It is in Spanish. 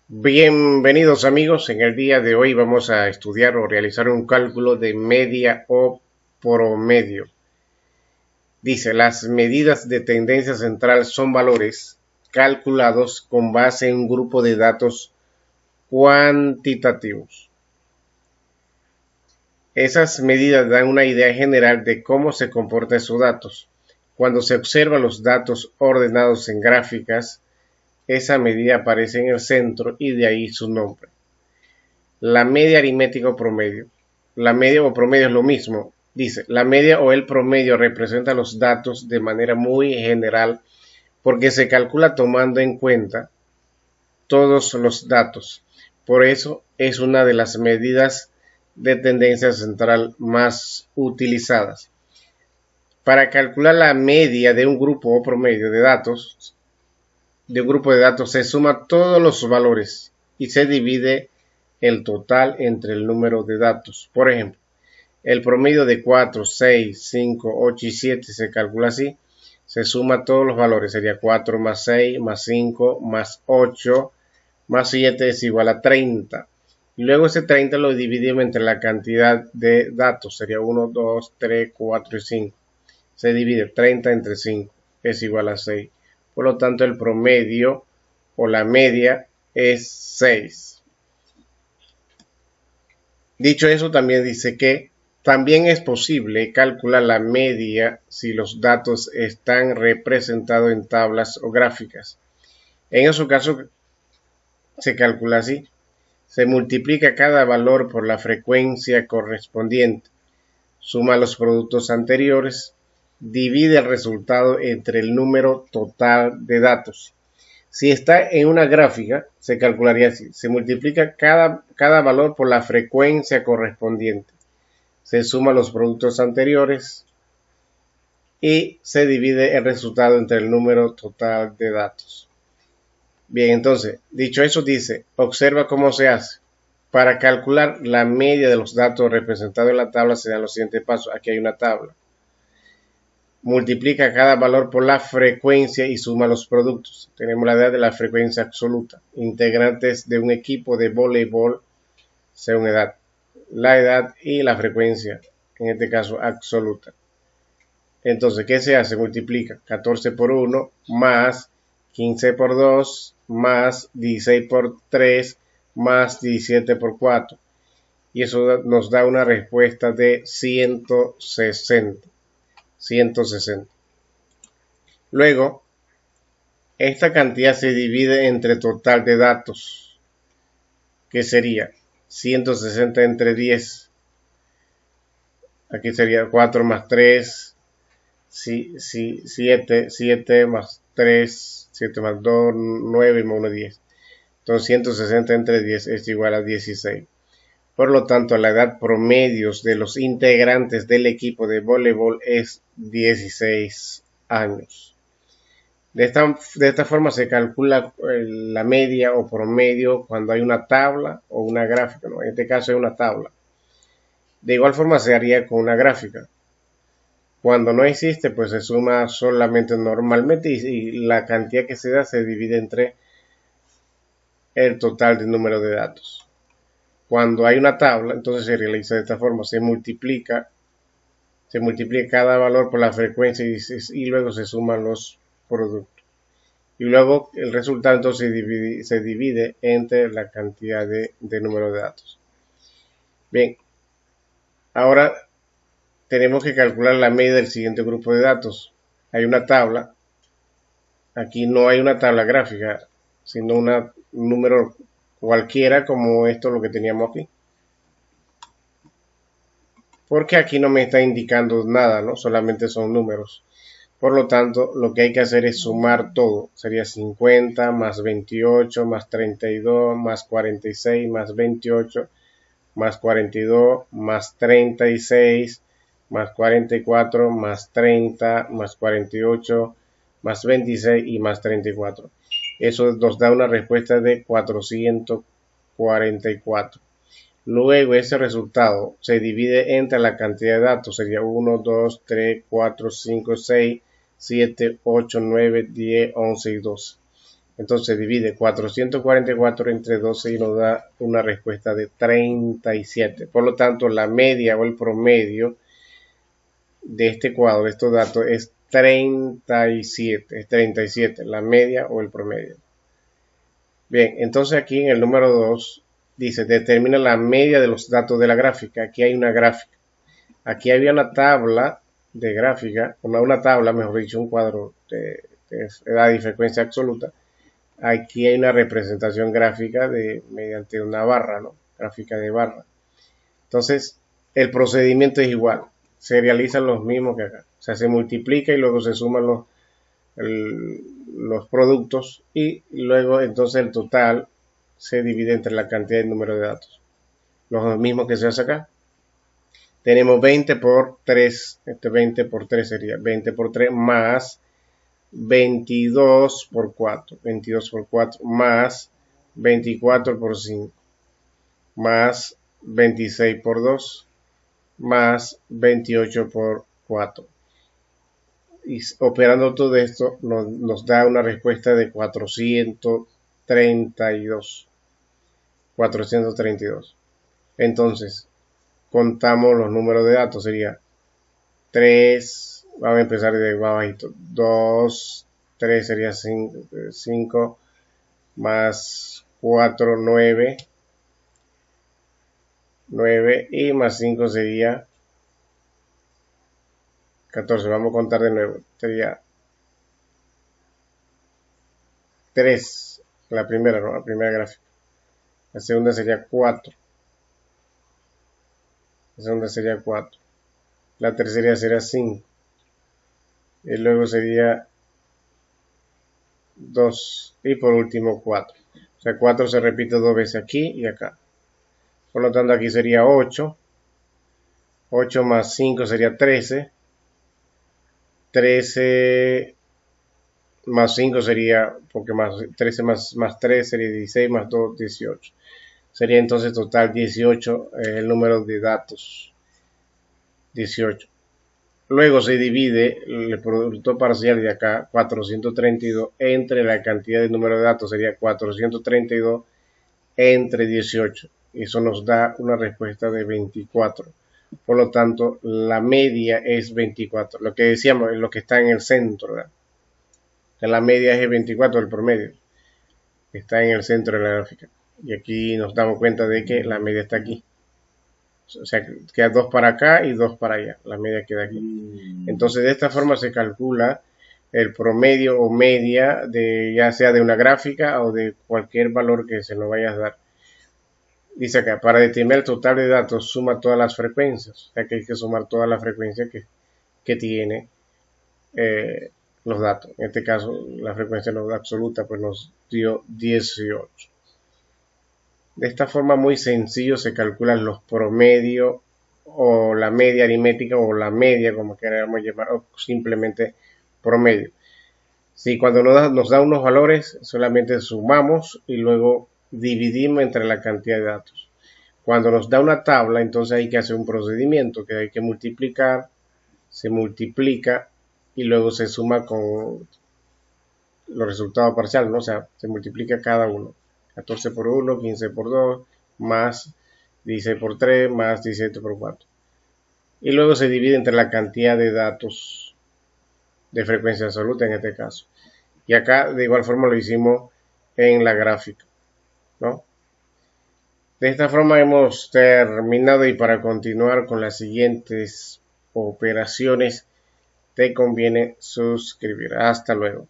Bienvenidos amigos, en el día de hoy vamos a estudiar o realizar un cálculo de media o promedio. Dice, las medidas de tendencia central son valores calculados con base en un grupo de datos cuantitativos. Esas medidas dan una idea general de cómo se comportan esos datos. Cuando se observan los datos ordenados en gráficas, esa medida aparece en el centro y de ahí su nombre. La media aritmética o promedio. La media o promedio es lo mismo. Dice, la media o el promedio representa los datos de manera muy general porque se calcula tomando en cuenta todos los datos. Por eso es una de las medidas de tendencia central más utilizadas. Para calcular la media de un grupo o promedio de datos, se suma todos los valores y se divide el total entre el número de datos. Por ejemplo, el promedio de 4, 6, 5, 8 y 7 se calcula así. Se suma todos los valores. Sería 4 más 6 más 5 más 8 más 7 es igual a 30. Y luego ese 30 lo dividimos entre la cantidad de datos. Sería 1, 2, 3, 4 y 5. Se divide 30 entre 5. Es igual a 6. Por lo tanto, el promedio o la media es 6. Dicho eso, también dice que también es posible calcular la media si los datos están representados en tablas o gráficas. En esos casos se calcula así. Se multiplica cada valor por la frecuencia correspondiente, suma los productos anteriores, divide el resultado entre el número total de datos. Si está en una gráfica, se calcularía así. Se multiplica cada valor por la frecuencia correspondiente. Se suma los productos anteriores y se divide el resultado entre el número total de datos. Bien, entonces, dicho eso, dice, observa cómo se hace. Para calcular la media de los datos representados en la tabla se dan los siguientes pasos. Aquí hay una tabla. Multiplica cada valor por la frecuencia y suma los productos. Tenemos la edad de la frecuencia absoluta. Integrantes de un equipo de voleibol según edad. La edad y la frecuencia, en este caso absoluta. Entonces, ¿qué se hace? Multiplica 14 por 1 más 15 por 2 más 16 por 3 más 17 por 4. Y eso nos da una respuesta de 160. Luego, esta cantidad se divide entre total de datos, que sería 160 entre 10. Aquí sería 4 más 3, 7 más 3, 7 más 2, 9 más 1, 10. Entonces 160 entre 10 es igual a 16. Por lo tanto, la edad promedio de los integrantes del equipo de voleibol es 16 años. De esta forma se calcula la media o promedio cuando hay una tabla o una gráfica, ¿no? En este caso es una tabla. De igual forma se haría con una gráfica. Cuando no existe, pues se suma solamente normalmente y la cantidad que se da se divide entre el total del número de datos. Cuando hay una tabla, entonces se realiza de esta forma, se multiplica cada valor por la frecuencia y luego se suman los productos. Y luego el resultado entonces se divide entre la cantidad de número de datos. Bien, ahora tenemos que calcular la media del siguiente grupo de datos. Hay una tabla, aquí no hay una tabla gráfica, sino un número cualquiera como esto lo que teníamos aquí. Porque aquí no me está indicando nada, ¿no? Solamente son números. Por lo tanto, lo que hay que hacer es sumar todo. Sería 50 más 28 más 32 más 46 más 28 más 42 más 36 más 44 más 30 más 48 más 26 y más 34. Eso nos da una respuesta de 444. Luego ese resultado se divide entre la cantidad de datos. Sería 1, 2, 3, 4, 5, 6, 7, 8, 9, 10, 11 y 12. Entonces divide 444 entre 12 y nos da una respuesta de 37. Por lo tanto, la media o el promedio de este cuadro, de estos datos, es 37. Es 37, la media o el promedio. Bien, entonces aquí en el número 2 dice, determina la media de los datos de la gráfica. Aquí hay una gráfica. Aquí había una tabla de gráfica, una tabla, mejor dicho, un cuadro de edad y frecuencia absoluta. Aquí hay una representación gráfica mediante una barra, ¿no? Gráfica de barra. Entonces, el procedimiento es igual. Se realizan los mismos que acá. O sea, se multiplica y luego se suman los productos y luego entonces el total se divide entre la cantidad y el número de datos. Los mismos que se hace acá. Tenemos 20 por 3. 20 por 3 sería 20 por 3 más 22 por 4, 22 por 4 más 24 por 5 más 26 por 2 más 28 por 4. Y operando todo esto nos da una respuesta de 432. 432. Entonces, contamos los números de datos. Sería 3. Vamos a empezar de abajito. 2, 3 sería 5, más 4, 9. 9 y más 5 sería 14. Vamos a contar de nuevo. Sería 3. La primera, ¿no? La primera gráfica. La segunda sería 4. La segunda sería 4. La tercera sería 5. Y luego sería 2. Y por último 4. O sea, 4 se repite 2 veces aquí y acá. Por lo tanto, aquí sería 8. 8 más 5 sería 13. 13 más 5 sería, porque más 13 más 3 sería 16, más 2, 18. Sería entonces total 18 el número de datos. 18. Luego se divide el producto parcial de acá, 432, entre la cantidad de número de datos, sería 432 entre 18. Eso nos da una respuesta de 24. Por lo tanto, la media es 24. Lo que decíamos es lo que está en el centro, ¿verdad? La media es el 24, el promedio. Está en el centro de la gráfica. Y aquí nos damos cuenta de que la media está aquí. O sea, queda 2 para acá y 2 para allá. La media queda aquí. Entonces, de esta forma se calcula el promedio o media de ya sea de una gráfica o de cualquier valor que se nos vaya a dar. Dice acá, para determinar el total de datos, suma todas las frecuencias. O sea, que hay que sumar todas las frecuencias que tiene los datos. En este caso, la frecuencia no absoluta pues nos dio 18. De esta forma muy sencillo se calculan los promedios o la media aritmética o la media, como queramos llamar, o simplemente promedio. Si cuando nos da unos valores, solamente sumamos y luego dividimos entre la cantidad de datos. Cuando nos da una tabla, entonces hay que hacer un procedimiento que hay que multiplicar, se multiplica y luego se suma con los resultados parciales, ¿no? O sea, se multiplica cada uno. 14 por 1, 15 por 2, más 16 por 3, más 17 por 4. Y luego se divide entre la cantidad de datos de frecuencia absoluta en este caso. Y acá de igual forma lo hicimos en la gráfica, ¿no? De esta forma hemos terminado y para continuar con las siguientes operaciones te conviene suscribir. Hasta luego.